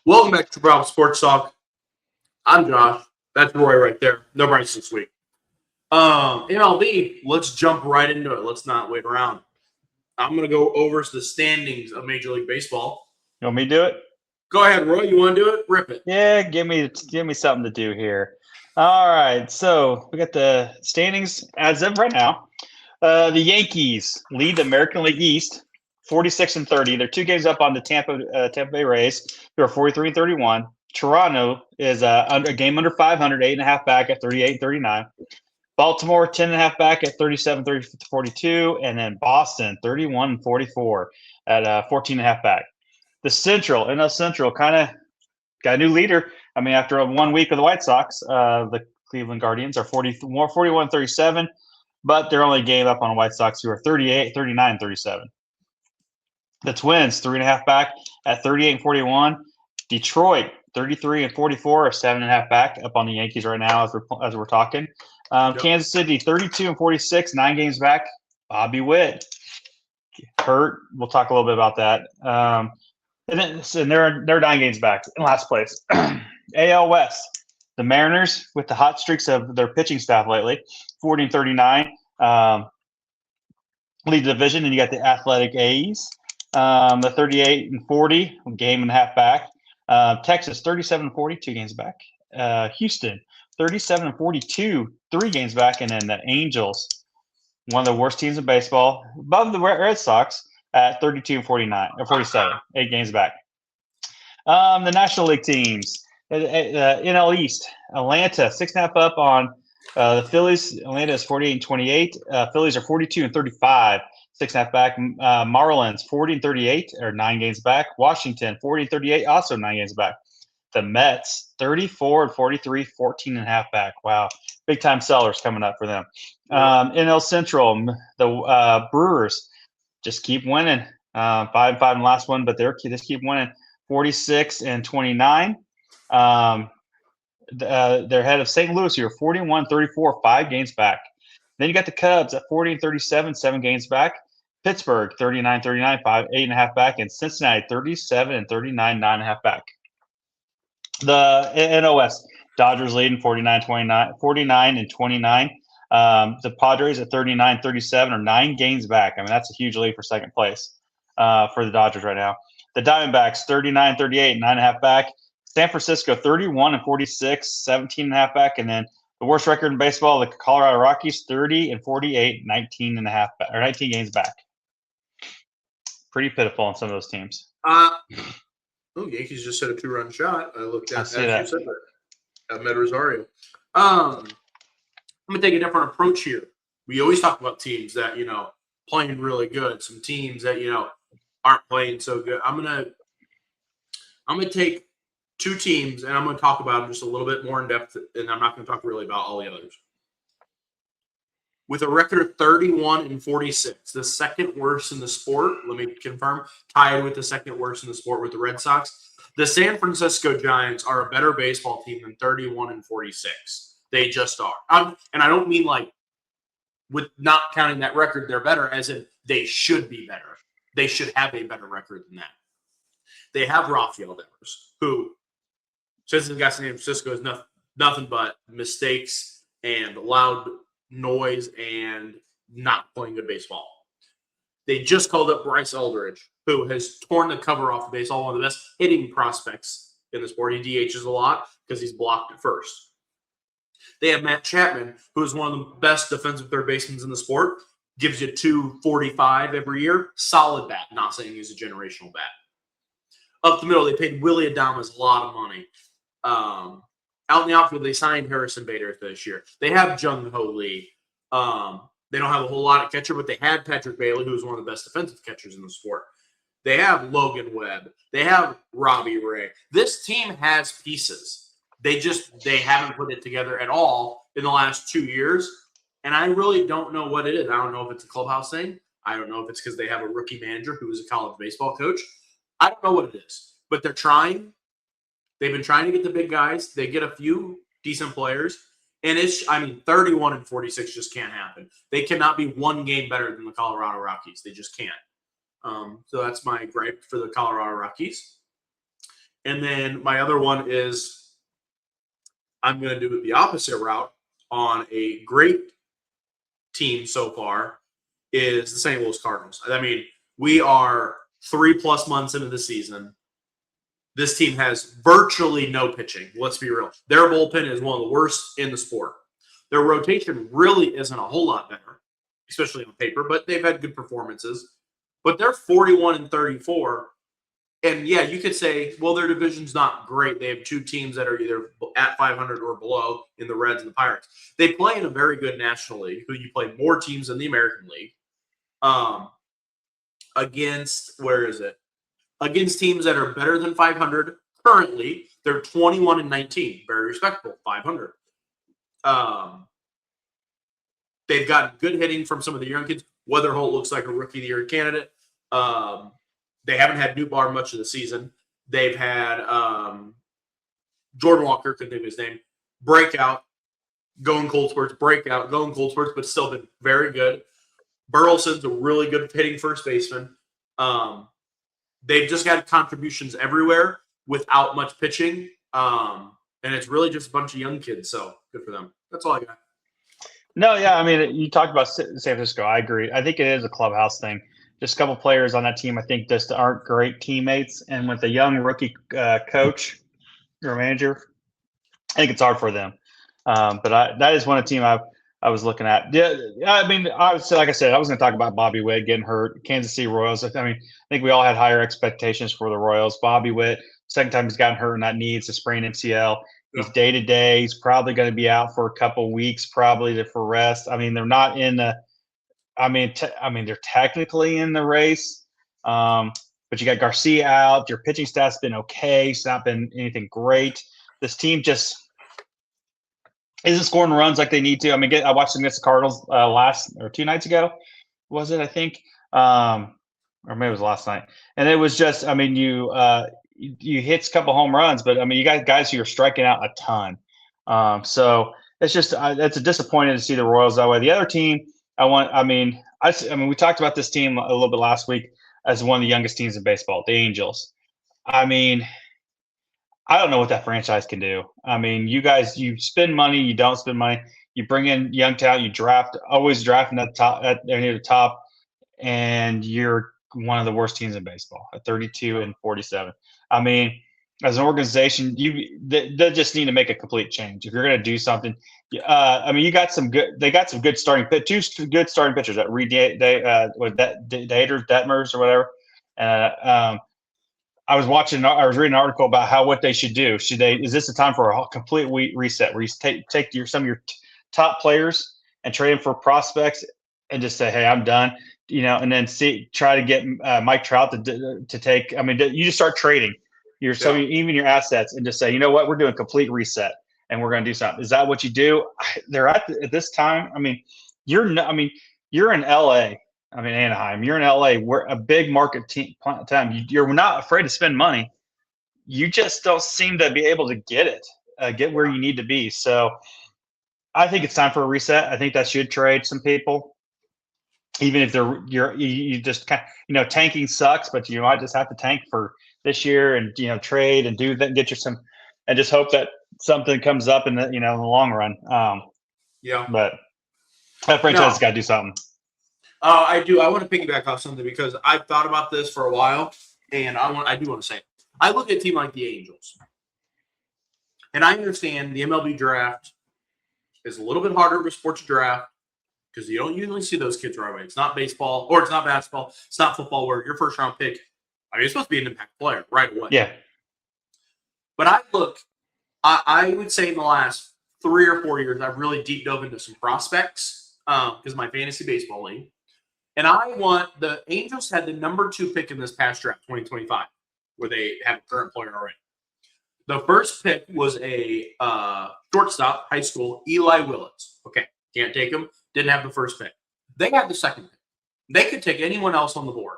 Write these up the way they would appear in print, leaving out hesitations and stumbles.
Welcome back to Bravo Sports Talk. I'm Josh. That's Roy right there. No Bryce this week. MLB, let's jump right into it. Let's not wait around. I'm going to go over the standings of Major League Baseball. You want me to do it? Go ahead, Roy. You want to do it? Rip it. Yeah, give me something to do here. All right, so we got the standings as of right now. The Yankees lead the American League East, 46-30. They're 2 games up on the Tampa Bay Rays, who are 43-31. Toronto is a game under 500, 8.5 back at 38-39. Baltimore 10.5 back at 37-42, and then Boston 31-44 at 14.5 back. The NL Central, kind of got a new leader. I mean, after 1 week of the White Sox, the Cleveland Guardians are 41-37, but they're only a game up on the White Sox, who are 39-37. The Twins 3.5 back at 38-41. Detroit 33-44, or 7.5 back up on the Yankees right now as we're talking. Kansas City 32-46, 9 games back. Bobby Witt hurt. We'll talk a little bit about that. And they're 9 games back in last place. AL West, the Mariners with the hot streaks of their pitching staff lately, 40-39, lead the division. And you got the Athletic A's, the 38-40, game and a half back. Texas 37-40, 2 games back. Houston 37-42, 3 games back, and then the Angels, one of the worst teams in baseball, above the Red Sox at 32-49 or 47, 8 games back. The National League teams, NL East, Atlanta 6.5 up on the Phillies. Atlanta is 48-28. Phillies are 42-35, 6.5 back. Marlins 40-38, or 9 games back. Washington 40-38, also 9 games back. The Mets 34-43, 14.5 back. Wow, big time sellers coming up for them. NL Central, the Brewers just keep winning. 5-5 in the last one, but they just keep winning. 46-29. They're ahead of St. Louis here, 41-34, 5 games back. Then you got the Cubs at 40-37, 7 games back. Pittsburgh 39-39, 8.5 back, and Cincinnati 37-39, 9.5 back. The NOS, Dodgers leading 49-29. The Padres at 39-37, or 9 games back. I mean, that's a huge lead for second place for the Dodgers right now. The Diamondbacks 39-38, 9.5 back. San Francisco 31-46, 17.5 back, and then the worst record in baseball, the Colorado Rockies 30-48, 19.5 back, or 19 games back. Pretty pitiful on some of those teams. Yankees just hit a 2-run shot. I looked at that. You said that. At Med Rosario. I'm gonna take a different approach here. We always talk about teams that playing really good. Some teams that aren't playing so good. I'm gonna take 2 teams, and I'm going to talk about them just a little bit more in depth, and I'm not going to talk really about all the others. With a record of 31-46, the second worst in the sport, let me confirm, tied with the second worst in the sport with the Red Sox, the San Francisco Giants are a better baseball team than 31-46. They just are. And I don't mean with not counting that record, they're better, as in they should be better. They should have a better record than that. They have Rafael Devers, who, since the guy in San Francisco, is nothing but mistakes and loud noise and not playing good baseball. They just called up Bryce Eldridge, who has torn the cover off the baseball, one of the best hitting prospects in the sport. He DHs a lot because he's blocked at first. They have Matt Chapman, who is one of the best defensive third basemen in the sport. Gives you 245 every year. Solid bat. Not saying he's a generational bat. Up the middle, they paid Willie Adames a lot of money. Out in the outfield, they signed Harrison Bader this year. They have Jung Ho Lee. They don't have a whole lot at catcher, but they had Patrick Bailey, who's one of the best defensive catchers in the sport. They have Logan Webb. They have Robbie Ray. This team has pieces. They haven't put it together at all in the last 2 years, and I really don't know what it is. I don't know if it's a clubhouse thing. I don't know if it's because they have a rookie manager who is a college baseball coach. I don't know what it is, but they're trying. They've been trying to get the big guys. They get a few decent players, and 31-46 just can't happen. They cannot be 1 game better than the Colorado Rockies. They just can't. So that's my gripe for the Colorado Rockies. And then my other one is I'm going to do it the opposite route on a great team so far is the St. Louis Cardinals. I mean, we are 3+ months into the season. This team has virtually no pitching. Let's be real. Their bullpen is one of the worst in the sport. Their rotation really isn't a whole lot better, especially on paper, but they've had good performances. But they're 41-34. And yeah, you could say, well, their division's not great. They have two teams that are either at 500 or below in the Reds and the Pirates. They play in a very good National League, who you play more teams in the American League. Against teams that are better than 500 currently. They're 21-19, very respectable, 500. They've got good hitting from some of the young kids. Weatherholt looks like a Rookie of the Year candidate. They haven't had Newbar much of the season. They've had Jordan Walker, couldn't think of his name, breakout, going cold spurts, breakout, going cold spurts, but still been very good. Burleson's a really good hitting first baseman. They've just got contributions everywhere without much pitching. And it's really just a bunch of young kids, so good for them. That's all I got. No, yeah, I mean, you talked about San Francisco. I agree. I think it is a clubhouse thing. Just a couple players on that team, I think, just aren't great teammates. And with a young rookie coach or manager, I think it's hard for them. But that is one team I was looking at. Yeah, I mean, like I said, I was going to talk about Bobby Witt getting hurt. Kansas City Royals. I mean, I think we all had higher expectations for the Royals. Bobby Witt, second time he's gotten hurt in that knee. It's a sprained MCL. He's day-to-day. He's probably going to be out for a couple weeks, probably for rest. I mean, they're not in the – I mean, they're technically in the race. But you got Garcia out. Your pitching staff's been okay. It's not been anything great. This team just – isn't scoring runs like they need to. I mean, I watched them against the Cardinals last or 2 nights ago, was it? I think, or maybe it was last night. And it was just, I mean, you hit a couple home runs, but I mean, you got guys who are striking out a ton. So it's just it's a disappointing to see the Royals that way. The other team, I mean, we talked about this team a little bit last week as one of the youngest teams in baseball, the Angels. I mean, I don't know what that franchise can do. I mean, you guys, you spend money, you don't spend money. You bring in young talent, you always drafting at the top, near the top, and you're one of the worst teams in baseball at 32-47. I mean, as an organization, they just need to make a complete change if you're going to do something. I mean, they got some good starting pitchers that Reed Detmers or whatever. I was reading an article about what they should do. Is this a time for a complete reset where you take some of your top players and trade them for prospects and just say, hey, I'm done, and then try to get Mike Trout to take. I mean, you just start trading even your assets and just say, you know what, we're doing a complete reset and we're going to do something. Is that what you do? They're at this time. I mean, you're in LA. I mean, Anaheim, you're in LA. We're a big market time. You're not afraid to spend money. You just don't seem to be able to get where you need to be. So I think it's time for a reset. I think that should trade some people, even if you just kind of, tanking sucks, but you might just have to tank for this year and, trade and do that and get you some, and just hope that something comes up in the, in the long run. But that franchise has got to do something. I do. I want to piggyback off something because I've thought about this for a while, and I do want to say it. I look at a team like the Angels, and I understand the MLB draft is a little bit harder of a sports draft because you don't usually see those kids right away. It's not baseball, or it's not basketball, it's not football where your first round pick, I mean, it's supposed to be an impact player right away. Yeah. But I would say in the last 3 or 4 years, I've really deep dove into some prospects because my fantasy baseball league. And the Angels had the number 2 pick in this past draft, 2025, where they have a current player already. The first pick was a shortstop, high school, Eli Willits. Okay, can't take him. Didn't have the first pick. They had the second pick. They could take anyone else on the board.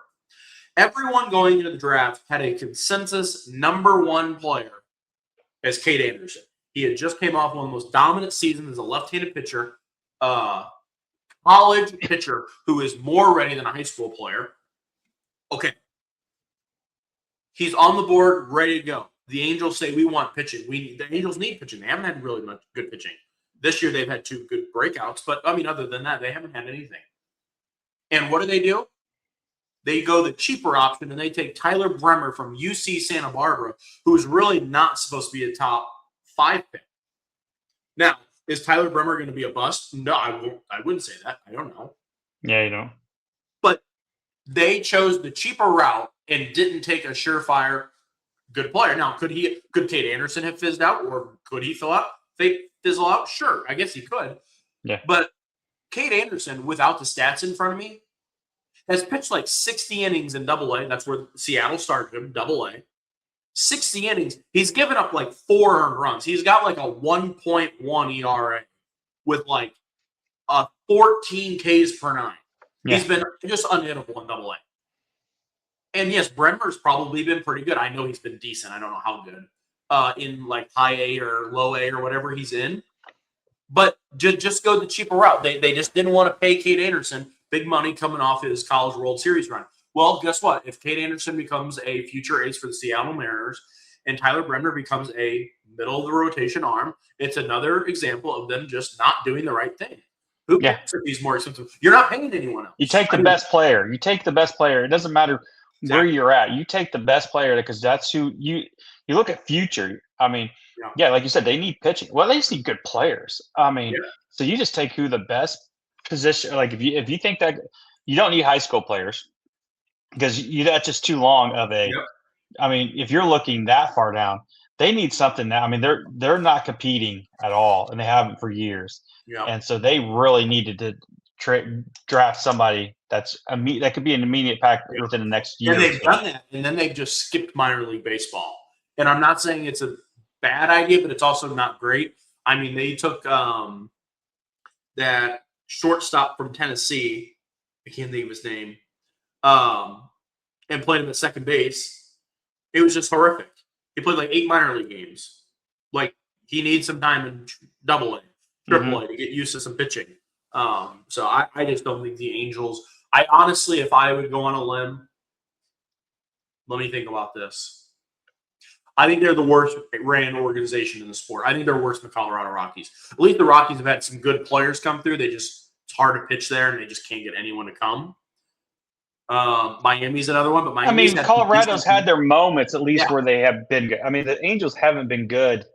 Everyone going into the draft had a consensus number 1 player as Cade Anderson. He had just came off one of the most dominant seasons as a left-handed pitcher. College pitcher who is more ready than a high school player. Okay. He's on the board, ready to go. the Angels say we want pitching. The Angels need pitching. They haven't had really much good pitching. This year they've had 2 good breakouts, but I mean, other than that, they haven't had anything. And what do? They go the cheaper option and they take Tyler Bremer from UC Santa Barbara, who's really not supposed to be a top 5 pick. Now, is Tyler Bremer going to be a bust? No, I wouldn't say that. I don't know. Yeah, you know. But they chose the cheaper route and didn't take a surefire good player. Now, could Cade Anderson have fizzed out, or could he fizzle out? Sure, I guess he could. Yeah. But Cade Anderson, without the stats in front of me, has pitched like 60 innings in Double-A. That's where Seattle started him, Double-A. 60 innings. He's given up like 4 earned runs. He's got like a 1.1 ERA with like a 14 Ks per 9. Yeah. He's been just unhittable in Double-A. And yes, Bremer's probably been pretty good. I know he's been decent. I don't know how good in like high A or low A or whatever he's in. But just go the cheaper route. They just didn't want to pay Cade Anderson big money coming off his College World Series run. Well, guess what? If Cade Anderson becomes a future ace for the Seattle Mariners and Tyler Bremer becomes a middle-of-the-rotation arm, it's another example of them just not doing the right thing. Who cares if he's more expensive? You're not paying anyone else. You take the best player. You take the best player. It doesn't matter where you're at. You take the best player because that's who you look at future. I mean, like you said, they need pitching. Well, they just need good players. I mean, so you just take who the best position. Like if you think that you don't need high school players because that's just too long of a. I mean, if you're looking that far down, they need something now. I mean, they're not competing at all, and they haven't for years. Yeah. And so they really needed to draft somebody that could be an immediate pack within the next year. And they've done that, and then they've just skipped minor league baseball. And I'm not saying it's a bad idea, but it's also not great. I mean, they took that shortstop from Tennessee, I can't think of his name, and played him at second base. It was just horrific. He played like 8 minor league games. Like, he needs some time in Double-A, Triple-A to get used to some pitching. So I just don't think the Angels – I honestly, if I would go on a limb, let me think about this. I think they're the worst ran organization in the sport. I think they're worse than the Colorado Rockies. At least the Rockies have had some good players come through. It's hard to pitch there, and they just can't get anyone to come. Miami's another one, but Colorado's had their moments at least where they have been good. I mean, the Angels haven't been good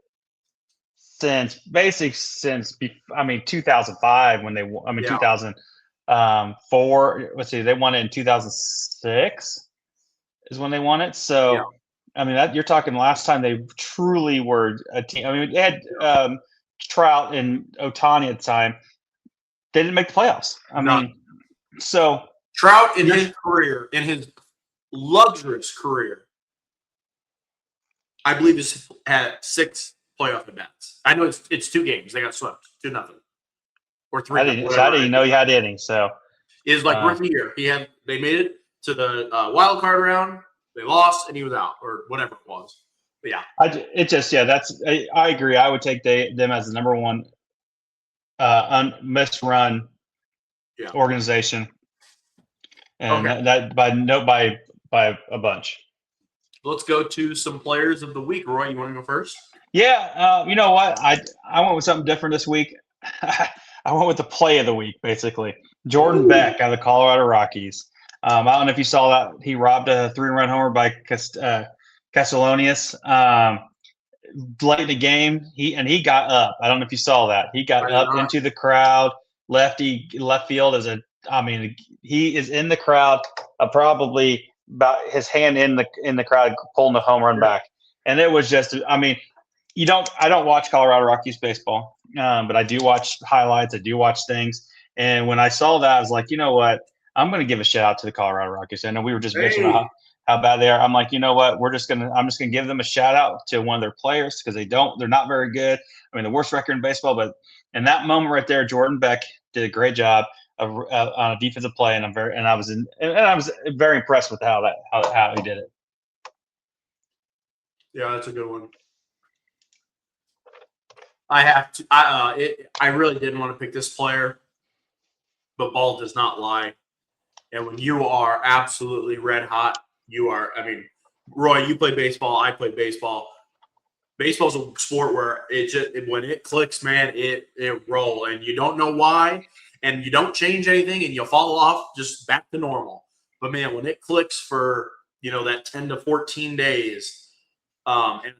since 2005 when they. 2004. Let's see, they won it in 2006 is when they won it. So. Yeah. I mean, you're talking last time they truly were a team. I mean, they had Trout and Ohtani at the time. They didn't make the playoffs. I mean, so Trout in his career, in his luxurious career, I believe is at 6 playoff at-bats. I know it's 2 games. They got swept 2-0 or 3. I didn't even know he had innings. So is like rookie year. They made it to the wild card round. They lost, and he was out, or whatever it was. But yeah, I agree. I would take them as the number 1 misrun organization, and that by a bunch. Let's go to some players of the week. Roy, you want to go first? Yeah, you know what? I went with something different this week. I went with the play of the week, basically. Jordan Beck out of the Colorado Rockies. I don't know if you saw that. He robbed a 3-run homer by Castellanos late in the game. He got up. I don't know if you saw that. He got up into the crowd. Left field he is in the crowd, probably about his hand in the crowd, pulling the home run back. And it was just, I don't watch Colorado Rockies baseball, but I do watch highlights. I do watch things. And when I saw that, I was like, you know what? I'm going to give a shout out to the Colorado Rockies. I know we were just bitching about how bad they are. I'm like, you know what? I'm just going to give them a shout out to one of their players because they're not very good. I mean, the worst record in baseball, but in that moment right there, Jordan Beck did a great job on a defensive play, and I was very impressed with how he did it. Yeah, that's a good one. I really didn't want to pick this player, but ball does not lie. And when you are absolutely red hot, Roy, you play baseball, I play baseball. baseball's a sport where when it clicks, man, it roll, and you don't know why, and you don't change anything, and you fall off just back to normal. But man, when it clicks for that 10 to 14 days, and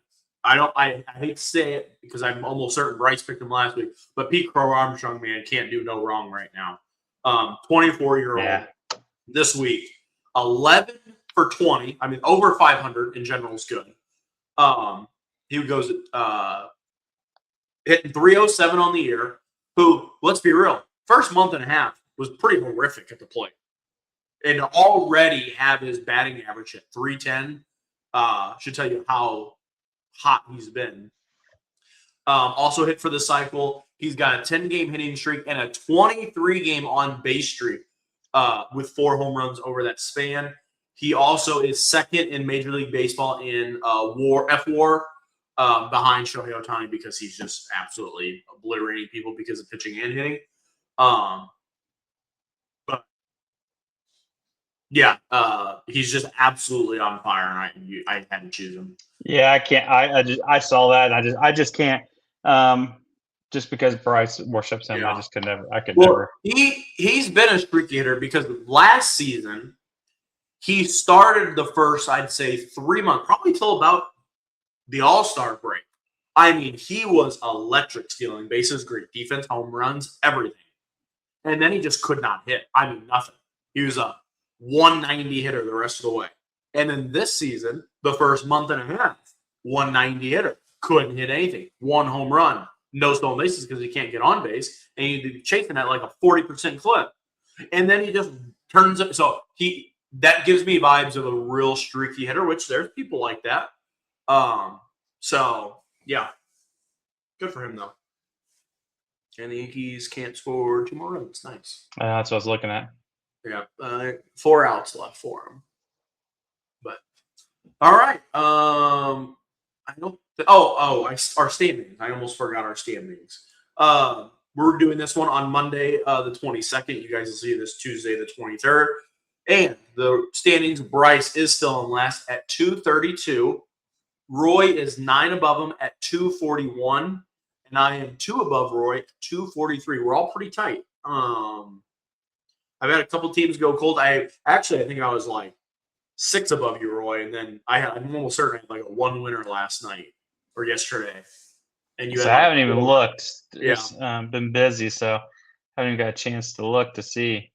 I hate to say it because I'm almost certain Bryce picked him last week, but Pete Crow Armstrong, man, can't do no wrong right now. 24-year-old this week, 11 for 20. I mean, over 500 in general is good. He goes hitting 307 on the year. Who, let's be real, first month and a half was pretty horrific at the plate, and to already have his batting average at 310 should tell you how hot he's been. Also hit for the cycle. He's got a 10-game hitting streak and a 23-game on-base streak with 4 home runs over that span. He also is second in Major League Baseball in WAR behind Shohei Ohtani because he's just absolutely obliterating people because of pitching and hitting. But yeah, he's just absolutely on fire, and I had to choose him. Yeah, I can't. I saw that, and I just can't. Just because Bryce worships him, I just could never. I could never. He's been a streaky hitter because last season he started the first, I'd say, 3 months, probably till about the All-Star break. I mean, he was electric, stealing bases, great defense, home runs, everything. And then he just could not hit. I mean, nothing. He was a 190 hitter the rest of the way. And then this season, the first month and a half, 190 hitter. Couldn't hit anything. 1 home run. No stolen bases because he can't get on base. And he'd be chasing at like a 40% clip. And then he just turns it. So that gives me vibes of a real streaky hitter, which there's people like that. So, yeah. Good for him, though. And the Yankees can't score 2 more runs. Nice. That's what I was looking at. Yeah. 4 outs left for him. But, all right. I don't. Our standings. I almost forgot our standings. We're doing this one on Monday, the 22nd. You guys will see this Tuesday, the 23rd. And the standings, Bryce is still in last at 232. Roy is 9 above him at 241. And I am 2 above Roy at 243. We're all pretty tight. I've had a couple teams go cold. I think I was like 6 above you, Roy. And then I'm almost certain I had like a 1 winner last night or yesterday. And you I haven't even looked. Yeah. It's been busy, so I haven't even got a chance to look to see.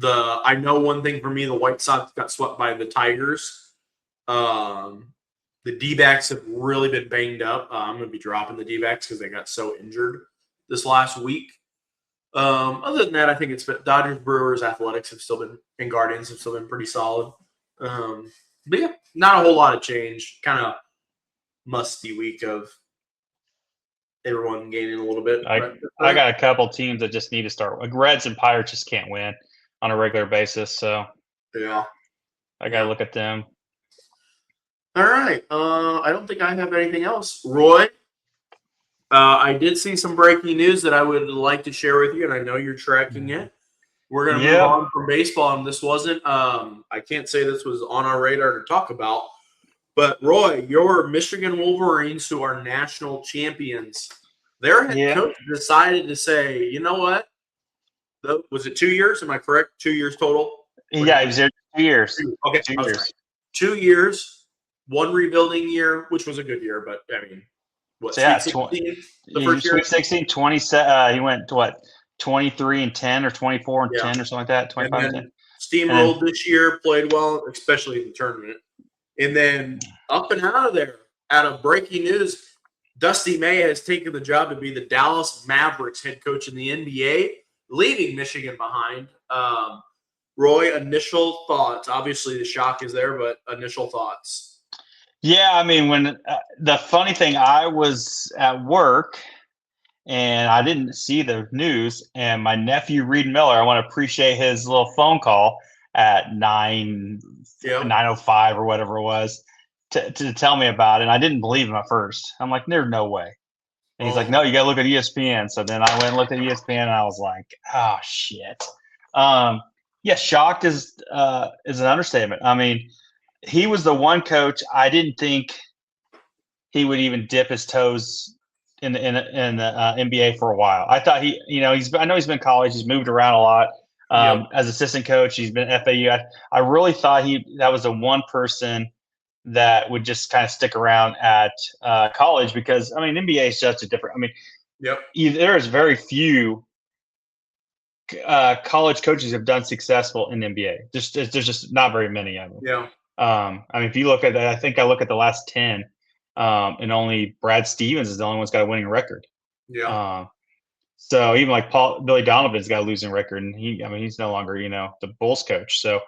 I know one thing for me, the White Sox got swept by the Tigers. The D-backs have really been banged up. I'm going to be dropping the D-backs because they got so injured this last week. Other than that, I think it's been Dodgers, Brewers, Athletics have still been, and Guardians have still been pretty solid. But yeah, not a whole lot of change. Kind of musty week of everyone gaining a little bit. I got a couple teams that just need to start. Like Reds and Pirates just can't win on a regular basis, so yeah, I got to look at them. All right. I don't think I have anything else. Roy, I did see some breaking news that I would like to share with you, and I know you're tracking it. We're going to move on from baseball, and this wasn't I can't say this was on our radar to talk about, but Roy, your Michigan Wolverines, who are national champions, their head coach decided to say, you know what? Was it 2 years? Am I correct? 2 years total? Yeah, he was there 2 years. Okay, 2 years. Right. 2 years, 1 rebuilding year, which was a good year, but I mean, what? So, yeah, Sweet 16, the first year? Sweet 16, 27. He went to what? 23-10 or 24-10 or something like that. 25-10. Steamrolled this year, played well, especially in the tournament. And then up and out of there, out of breaking news, Dusty May has taken the job to be the Dallas Mavericks head coach in the NBA, leaving Michigan behind. Roy, initial thoughts? Obviously, the shock is there, but initial thoughts. Yeah, I mean, when the funny thing, I was at work and I didn't see the news, and my nephew Reed Miller, I want to appreciate his little phone call at 9:05 or whatever it was to tell me about it. And I didn't believe him at first. I'm like, there's no way. And he's like, no, you got to look at ESPN. So then I went and looked at ESPN, and I was like, oh shit. Yeah, shocked is an understatement. I mean, he was the one coach I didn't think he would even dip his toes in the NBA for a while. I thought I know he's been in college. He's moved around a lot as assistant coach. He's been FAU. I really thought that was the one person that would just kind of stick around at college because I mean NBA is just a different. I mean, there's very few college coaches have done successful in NBA. There's just not very many of them. Yeah. I mean, if you look at that, I think I look at the last 10, and only Brad Stevens is the only one's got a winning record. Yeah. So even like Billy Donovan's got a losing record, and he's no longer the Bulls coach. So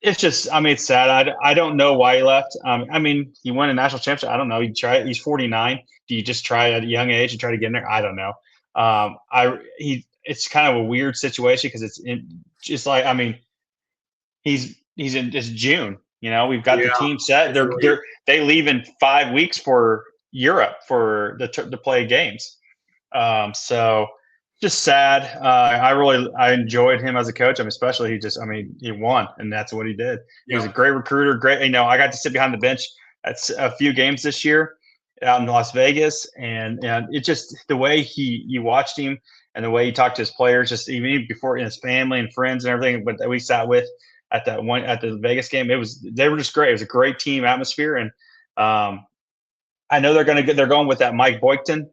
it's just, I mean, it's sad. I don't know why he left. I mean, he won a national championship. I don't know. He's 49. Do you just try at a young age and try to get in there? I don't know. It's kind of a weird situation because it's like, I mean, it's June. We've got the team set. They leave in 5 weeks for Europe to play games. So just sad. I enjoyed him as a coach. I mean, especially he won, and that's what he did. He was a great recruiter. Great. I got to sit behind the bench at a few games this year out in Las Vegas, and it just the way you watched him and the way he talked to his players, just even before his family and friends and everything, but that we sat with at the Vegas game, they were just great. It was a great team atmosphere, and I know they're going with that Mike Boykton,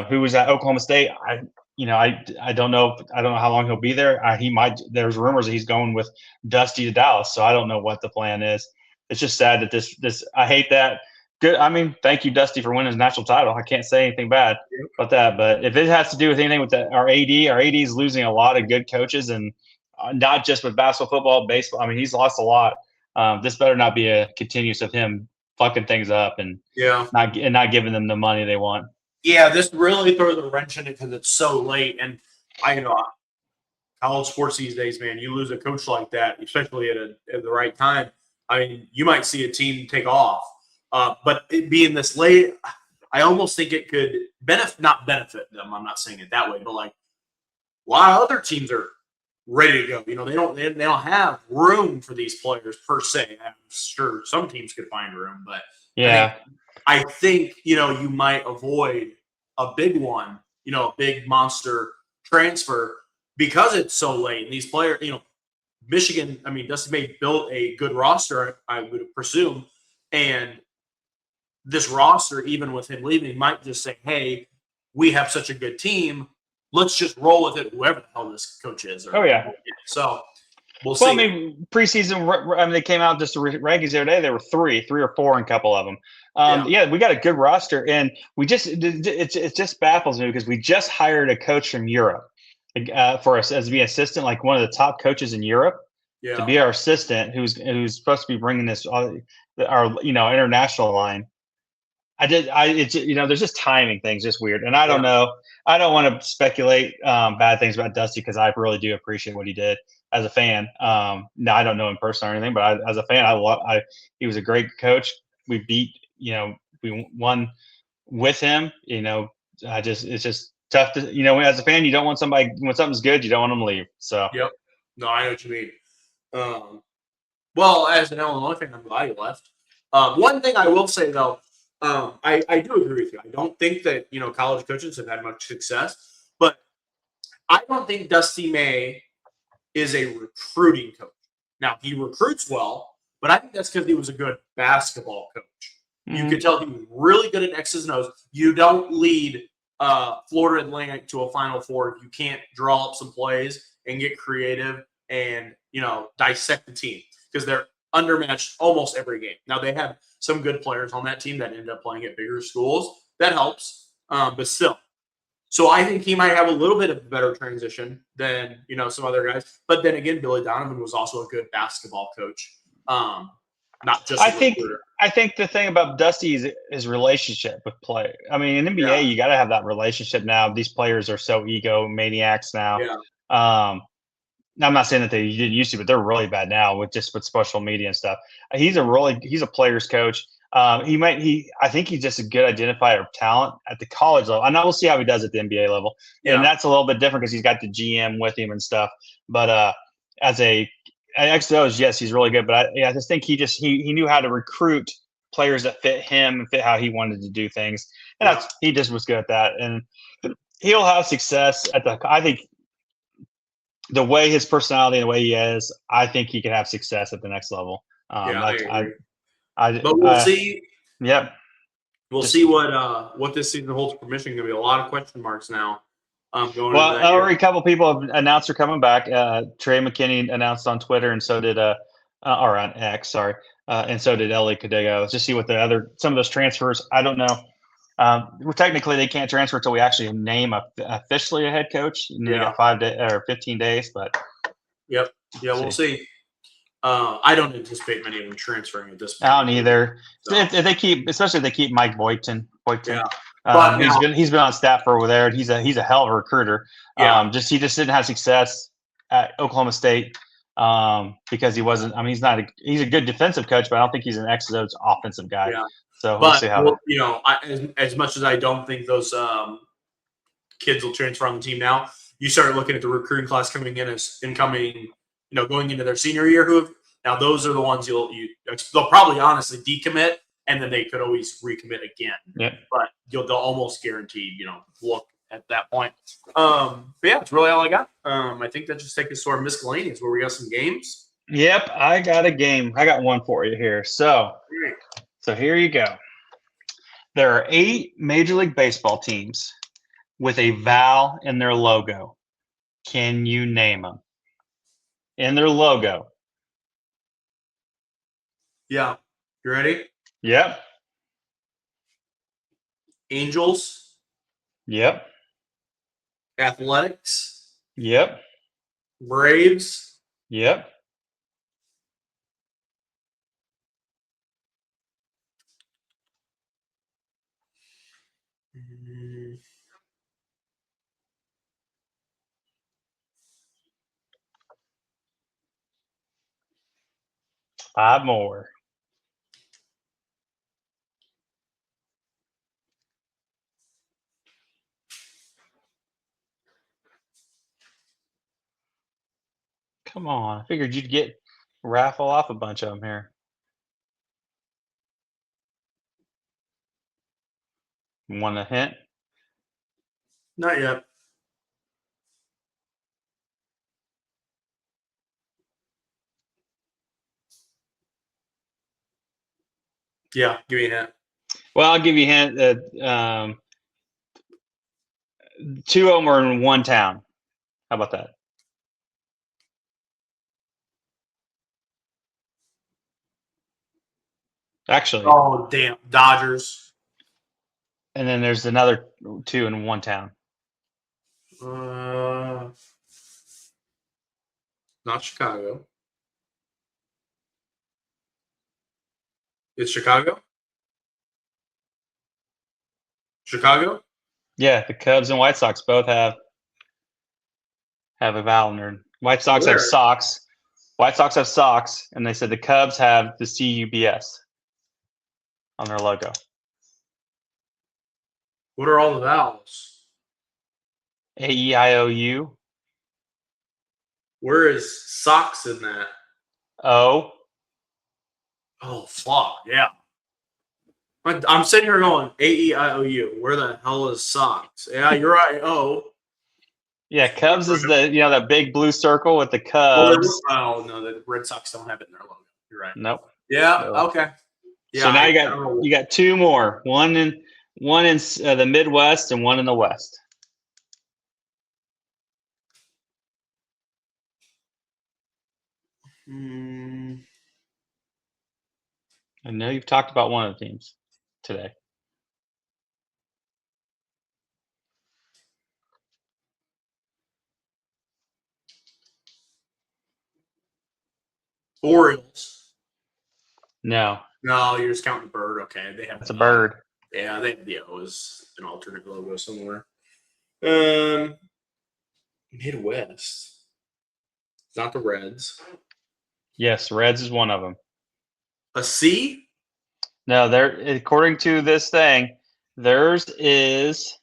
who was at Oklahoma State. I don't know how long he'll be there. There's rumors that he's going with Dusty to Dallas, so I don't know what the plan is. It's just sad that this I hate that. Good. I mean, thank you, Dusty, for winning his national title. I can't say anything bad about that. But if it has to do with anything with our AD is losing a lot of good coaches, and not just with basketball, football, baseball. I mean, he's lost a lot. This better not be a continuous of him fucking things up and not giving them the money they want. Yeah, this really throws a wrench in it because it's so late. And college sports these days, man, you lose a coach like that, especially at the right time. I mean, you might see a team take off. But it being this late, I almost think it could not benefit them. I'm not saying it that way, but like a lot of other teams are ready to go. They don't have room for these players per se. I'm sure some teams could find room, but I think you might avoid a big one, a big monster transfer because it's so late. And these players, Michigan, I mean, Dusty May built a good roster, I would presume, and this roster, even with him leaving, might just say, hey, we have such a good team. Let's just roll with it, whoever the hell this coach is. So we'll see. Well, I mean, preseason, they came out just the rankings the other day. There were three or four in a couple of them. We got a good roster, and it just baffles me because we just hired a coach from Europe for us as to be assistant, like one of the top coaches in Europe to be our assistant, who's supposed to be bringing this our international line. There's just timing things, just weird. And I don't know. I don't want to speculate bad things about Dusty because I really do appreciate what he did as a fan. Now I don't know him personally or anything, but as a fan, he was a great coach. We we won with him. It's just tough to, as a fan, you don't want somebody, when something's good, you don't want them to leave. So, no, I know what you mean. Well, as an Illinois fan, I'm glad he left. One thing I will say though, I do agree with you. I don't think that college coaches have had much success, but I don't think Dusty May is a recruiting coach. Now he recruits well, but I think that's because he was a good basketball coach. Mm-hmm. You could tell he was really good at X's and O's. You don't lead Florida Atlantic to a Final Four if you can't draw up some plays and get creative and dissect the team because they're undermatched almost every game. Now they have some good players on that team that ended up playing at bigger schools. That helps, but still. So I think he might have a little bit of a better transition than some other guys. But then again, Billy Donovan was also a good basketball coach, not just. I think the thing about Dusty is his relationship with players. I mean, in NBA, you got to have that relationship now. These players are so egomaniacs now. Yeah. I'm not saying that they didn't used to, but they're really bad now with social media and stuff. He's a player's coach. I think he's just a good identifier of talent at the college level. And we'll see how he does at the NBA level. Yeah. And that's a little bit different because he's got the GM with him and stuff. But as a XOs, yes, he's really good. But I just think he knew how to recruit players that fit him and fit how he wanted to do things. And Yeah. he just was good at that. And he'll have success I think the way his personality and the way he is, I think he can have success at the next level. Yeah, I agree. I But we'll see. Yep. We'll see what this season holds for Michigan. Going to be a lot of question marks now. Going Well, into that year. already a couple people have announced they're coming back. Trey McKinney announced on Twitter, and so did or on X, sorry, and so did Ellie Cadego. Let's just see what some of those transfers. I don't know. Technically, they can't transfer until we actually name officially a head coach. And they got 5 days or 15 days, but yep, yeah, we'll see. I don't anticipate many of them transferring at this point. I don't either. So. If they keep, especially if they keep Mike Boynton. Yeah. But he's been on staff for over there. He's a hell of a recruiter. Yeah. He just didn't have success at Oklahoma State because he wasn't. I mean, he's a good defensive coach, but I don't think he's an X's O's offensive guy. Yeah. So we'll see how. As much as I don't think those kids will transfer on the team now, you start looking at the recruiting class coming in as incoming. Going into their senior year, now those are the ones they'll probably honestly decommit, and then they could always recommit again. Yeah. But they'll almost guarantee, look at that point. But yeah, that's really all I got. I think that just takes us to our miscellaneous where we got some games. Yep, I got a game. I got one for you here. So here you go. There are 8 Major League Baseball teams with a vowel in their logo. Can you name them? In their logo. Yeah. You ready? Yep. Angels. Yep. Athletics. Yep. Braves. Yep. Five more. Come on. I figured you'd raffle off a bunch of them here. Want a hint? Not yet. Yeah, give me a hint. Well, I'll give you a hint that 2 of them are in one town. How about that? Actually. Oh, damn. Dodgers. And then there's another 2 in one town. Not Chicago. It's Chicago? Chicago? Yeah, the Cubs and White Sox both have a vowel in there. White Sox have socks. White Sox have socks, and they said the Cubs have the CUBS on their logo. What are all the vowels? AEIOU. Where is socks in that? O. Oh, fuck. Yeah. I'm sitting here going, AEIOU. Where the hell is socks? Yeah, you're right. Oh. Yeah, Cubs is that big blue circle with the Cubs. Oh, no, the Red Sox don't have it in their logo. You're right. Nope. Yeah, No. okay. Yeah, so now you got 2 more. One in the Midwest and one in the West. I know you've talked about one of the teams today. Orioles. No. No, you're just counting the bird. Okay, they have. That's a bird. Yeah, the O is an alternate logo somewhere. Midwest. It's not the Reds. Yes, Reds is one of them. A C? No, according to this thing, theirs is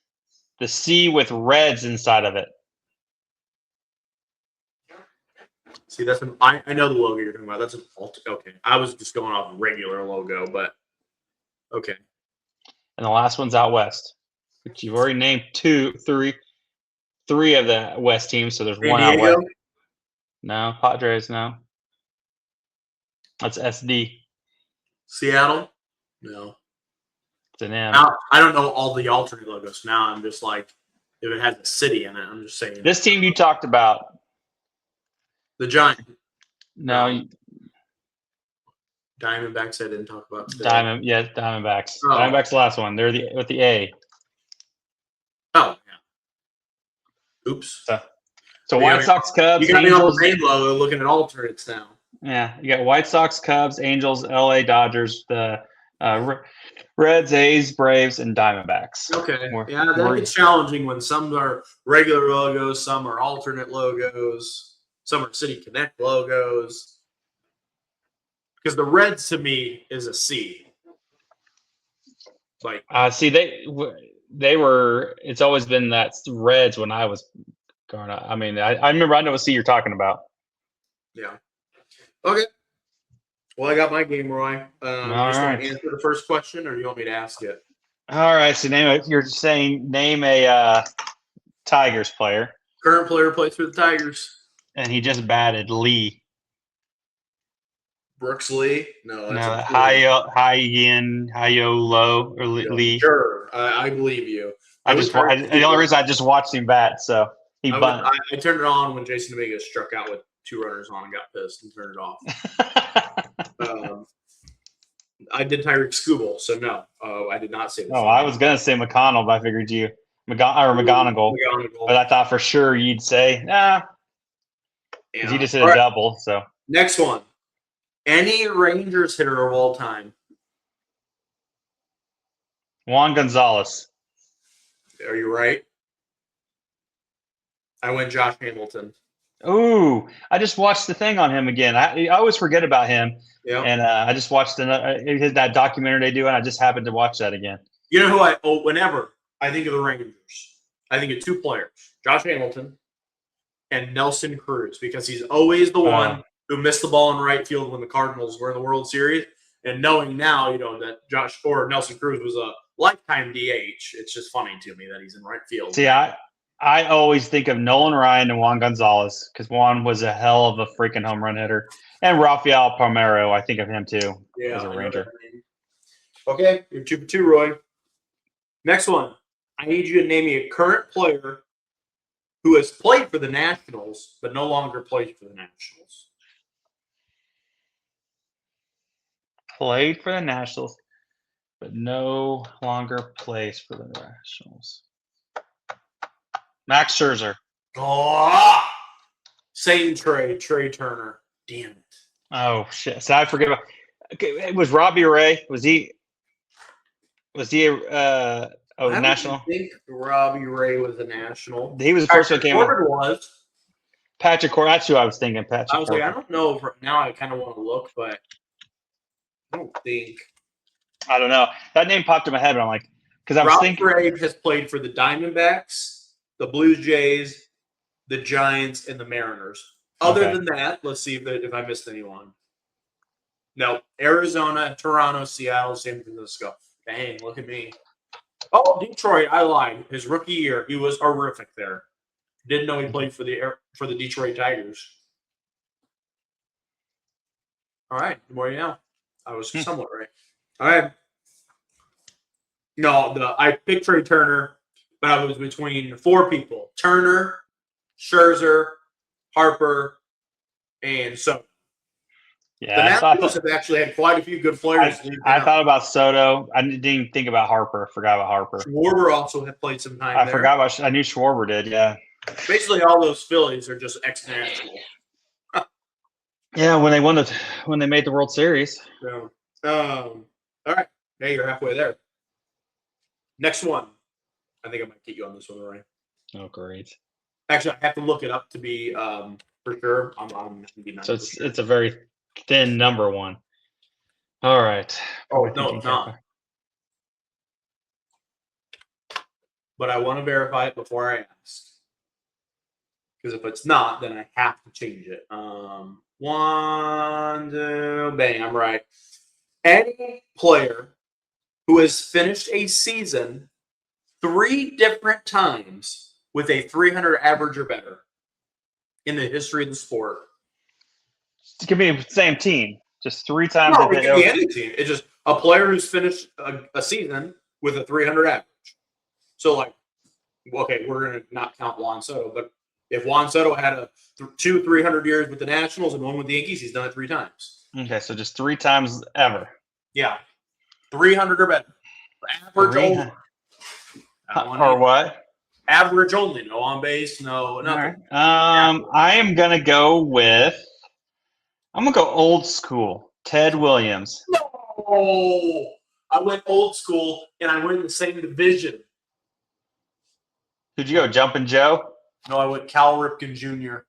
the C with Reds inside of it. See, I know the logo you're talking about. That's an alt. Okay, I was just going off regular logo, but Okay. And the last one's out west, which you've already named three of the West teams. So there's San one out Diego? west. No, Padres. No, that's SD. Seattle? No. It's an M. Now, I don't know all the alternate logos. Now I'm just like, if it has a city in it, I'm just saying. This team you talked about. The Giants. No, Diamondbacks I didn't talk about today. Diamondbacks. Oh. Diamondbacks the last one. They're with the A. Oh, yeah. Oops. So White Sox, Cubs, you got me on Angels. the main logo looking at alternates now. Yeah, you got White Sox, Cubs, Angels, LA Dodgers, the Reds, A's, Braves, and Diamondbacks. Okay. That gets challenging when some are regular logos, some are alternate logos, some are City Connect logos. Because the Reds to me is a C. Like, see, they were. It's always been that Reds when I was growing up. I mean, I remember. I know what C you're talking about. Yeah. Okay. Well, I got my game, Roy. All just right. want to answer the first question, or do you want me to ask it? All right. So you're saying name a Tigers player. Current player plays for the Tigers. And he just batted Lee. Brooks Lee? No, that's Low or Lee. Sure, I believe you. The only reason I just watched him bat, so he bunted. I turned it on when Jason Dominguez struck out with 2 runners on and got pissed and turned it off. I did Tyreek Skubal, so no, I did not say this. I was gonna say McConnell, but I figured McGonigal. But I thought for sure you'd say nah, because you just hit a double. So next one. Any Rangers hitter of all time? Juan Gonzalez. Are you right? I went Josh Hamilton. Ooh, I just watched the thing on him again. I always forget about him. Yeah. And I just watched that documentary they do, and I just happened to watch that again. You know who whenever I think of the Rangers, I think of 2 players, Josh Hamilton and Nelson Cruz, because he's always the one who missed the ball in right field when the Cardinals were in the World Series. And knowing now, that Nelson Cruz was a lifetime DH, it's just funny to me that he's in right field. See, I always think of Nolan Ryan and Juan Gonzalez because Juan was a hell of a freaking home run hitter. And Rafael Palmeiro, I think of him too as a Ranger. Okay, you're 2 for 2, Roy. Next one. I need you to name me a current player who has played for the Nationals but no longer plays for the Nationals. Played for the Nationals, but no longer plays for the Nationals. Max Scherzer. Oh, same Trey Turner. Damn it. Oh shit! So I forget about. Okay, it was Robbie Ray. Was he a national? I think Robbie Ray was a national. He was the first one came out. Was Patrick Corbin. That's who I was thinking. Patrick. I was Corbin. Like, I don't know. Now I kind of want to look, but I don't think. I don't know. That name popped in my head, but I'm like, because I was thinking. Robbie Ray has played for the Diamondbacks, the Blue Jays, the Giants, and the Mariners. Other than that, let's see if I missed anyone. No, Arizona, Toronto, Seattle, San Francisco. Dang, look at me. Oh, Detroit, I lied. His rookie year, he was horrific there. Didn't know he played for the Detroit Tigers. All right, the more you know. I was somewhat right. All right. No, I picked Trey Turner, but I was between 4 people: Turner, Scherzer, Harper, and Soto. Yeah, the Nationals have actually had quite a few good players. I thought about Soto. I didn't even think about Harper. Forgot about Harper. Schwarber also had played some time there. Forgot about. I knew Schwarber did. Yeah. Basically, all those Phillies are just ex-national. Yeah, when they made the World Series. Yeah. All right. Hey, you're halfway there. Next one. I think I might get you on this one, Ryan. Oh, great. Actually, I have to look it up to be for sure. I'm so it's a very thin number one. All right. Oh, no, it's not. But I want to verify it before I ask. Because if it's not, then I have to change it. 1, 2, bang, I'm right. Any player who has finished a season 3 different times with a 300 average or better in the history of the sport. It could be the same team. Just 3 times. No, it could be any team. It's just a player who's finished a season with a 300 average. So, like, okay, we're going to not count Juan Soto, but if Juan Soto had a 300 years with the Nationals and 1 with the Yankees, he's done it 3 times. Okay, so just 3 times ever. Yeah. 300 or better. Average only. Or what? Average only. No on base, no nothing. Right. I am going to go with old school. Ted Williams. No. I went old school, and I went in the same division. Who'd you go, Jumpin' Joe? No, I went Cal Ripken Jr.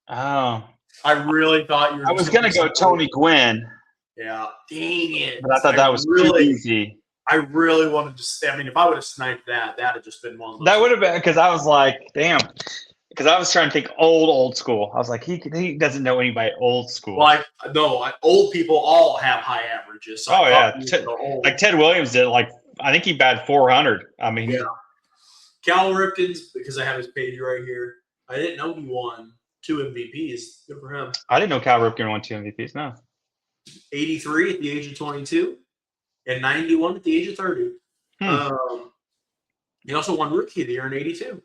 Oh. I really thought you were. I was going to go Tony Gwynn. Yeah. Dang it. But I thought that was too easy. I really wanted to say, I mean, if I would have sniped that, that would have just been one of those. That would have been, because I was like, damn. Because I was trying to think old school. I was like, he doesn't know anybody old school. Well, old people all have high averages. So like Ted Williams did. Like, I think he batted 400. I mean, yeah. Cal Ripken's, because I have his page right here. I didn't know he won 2 MVPs. Good for him. I didn't know Cal Ripken won 2 MVPs. No. 83 at the age of 22 and 91 at the age of 30. He also won Rookie of the Year in 82. It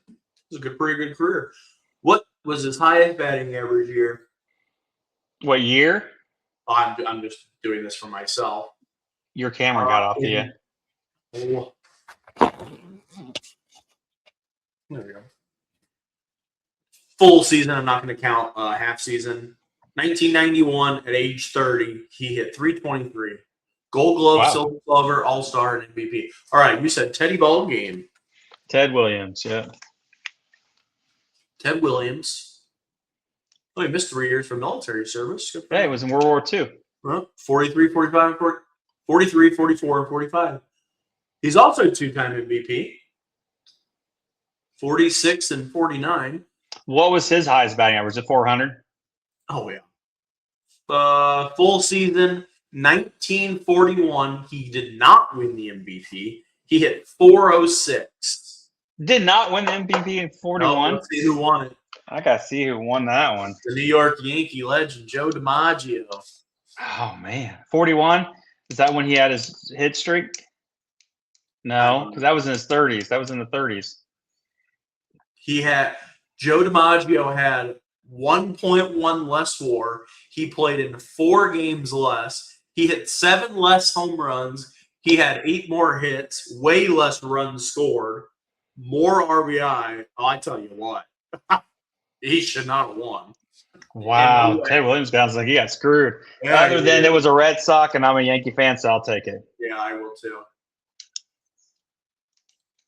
was a pretty good career. What was his highest batting average year? What year? I'm just doing this for myself. Your camera got off of you. There we go. Full season, I'm not going to count half season. 1991 at age 30, he hit 323. Gold Glove, Silver Glover, All-Star, and MVP. All right, you said Teddy Ballgame. Ted Williams, yeah. Ted Williams. Oh, he missed 3 years for military service. Yeah, he was in World War II. 43, 45, 43, 44, and 45. He's also a 2-time MVP. 46 and 49. What was his highest batting average? Was it 400? Oh, yeah. Full season, 1941. He did not win the MVP. He hit 406. Did not win the MVP in 41? Let's see who won it. I got to see who won that one. The New York Yankee legend, Joe DiMaggio. Oh, man. 41? Is that when he had his hit streak? No, because that was in his 30s. That was in the 30s. Joe DiMaggio had 1.1 less WAR. He played in 4 games less. He hit 7 less home runs. He had 8 more hits, way less runs scored, more RBI. Oh, I tell you what, he should not have won. Wow, anyway, Ted Williams sounds like he got screwed. Yeah, other than it was a Red Sox, and I'm a Yankee fan, so I'll take it. Yeah, I will too.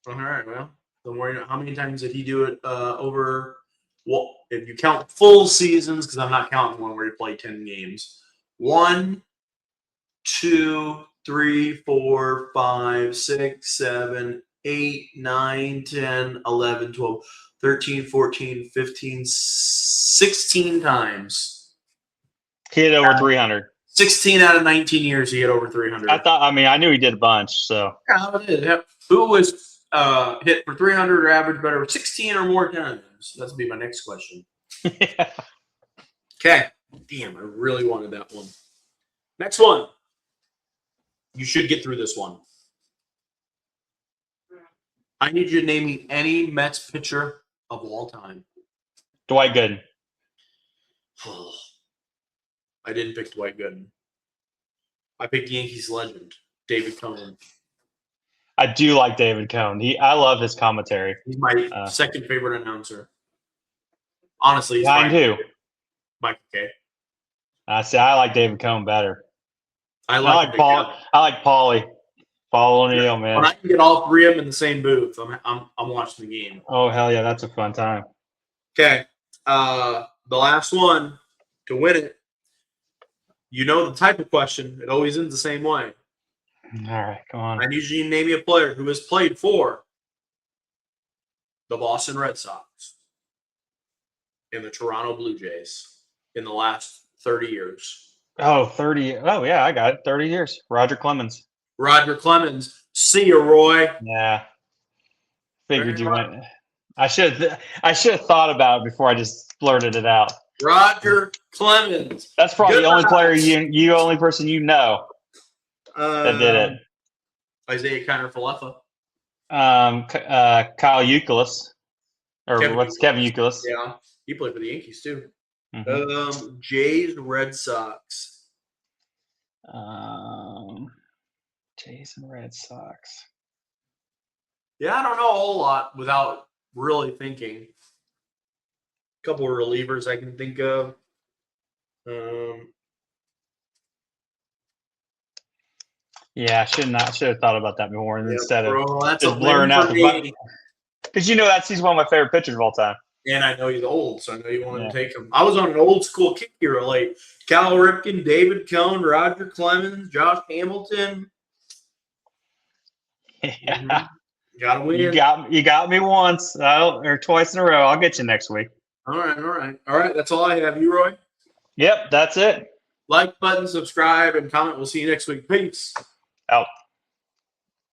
All right, well, don't worry. How many times did he do it over? Well, if you count full seasons, because I'm not counting one where he played 10 games. 1, 2, 3, 4, 5, 6, 7, 8, 9, 10, 11, 12, 13, 14, 15, 16 times. He hit over 300. 16 out of 19 years, he hit over 300. I knew he did a bunch, so. Yeah, who was hit for 300 or average better 16 or more times? That'll be my next question. Yeah. Okay. Damn, I really wanted that one. Next one. You should get through this one. I need you to name me any Mets pitcher of all time. Dwight Gooden. I didn't pick Dwight Gooden. I picked Yankees legend, David Cone. I do like David Cone. I love his commentary. He's my second favorite announcer. Honestly, he's mine too. Mike, okay. I like David Cone better. I like Paul. I like Paulie. Paul O'Neill, man. When I can get all 3 of them in the same booth, I'm watching the game. Oh hell yeah, that's a fun time. Okay, the last one to win it. You know the type of question. It always ends the same way. All right, come on. I need you to name me a player who has played for the Boston Red Sox and the Toronto Blue Jays in the last 30 years. Oh, 30. Oh, yeah, I got it. 30 years. Roger Clemens. Roger Clemens. See you, Roy. Yeah. Figured Very you went. I should have thought about it before I just blurted it out. Roger Clemens. That's probably Good the only player odds. you only person you know that did it. Isaiah Kiner-Falefa. Kyle Youkilis, or Kevin Youkilis? Yeah, he played for the Yankees too. Mm-hmm. Jays, Red Sox. Jays and Red Sox. Yeah, I don't know a whole lot without really thinking. A couple of relievers I can think of. Yeah, I should have thought about that more instead of just blurring out the button. Because he's one of my favorite pitchers of all time. And I know he's old, so I know you want to take him. I was on an old school kick here, like Cal Ripken, David Cone, Roger Clemens, Josh Hamilton. Yeah. Gotta win. You got me once or twice in a row. I'll get you next week. All right. That's all I have. You, Roy? Yep, that's it. Like button, subscribe, and comment. We'll see you next week. Peace. Out.